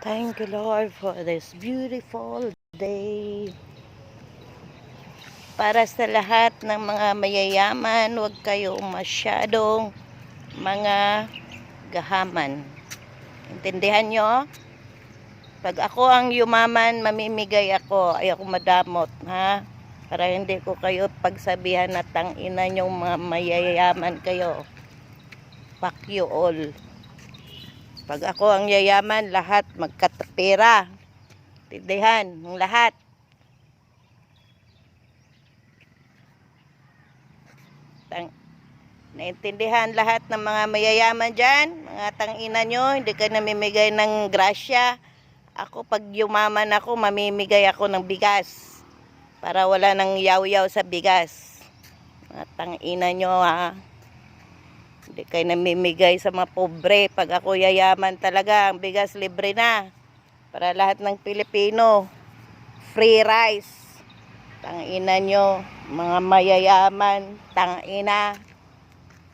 Thank you, Lord, for this beautiful day. Para sa lahat ng mga mayayaman, huwag kayong masyadong mga gahaman. Intindihan nyo? Pag ako ang yumaman, mamimigay ako. Ayoko madamot, ha? Para hindi ko kayo pagsabihan na tangina nyong mga mayayaman kayo. Fuck you all. Pag ako ang yayaman, lahat magkatapera. Tindihan, ng lahat. Naintindihan lahat ng mga mayayaman dyan, mga tangina nyo, hindi ka namimigay ng grasya. Ako, pag yumaman ako, mamimigay ako ng bigas. Para wala nang yaw-yaw sa bigas. Mga tangina nyo, ha. Hindi kayo namimigay sa mga pobre. Pag ako yayaman talaga, ang bigas libre na. Para lahat ng Pilipino. Free rice. Tangina nyo, mga mayayaman. Tangina.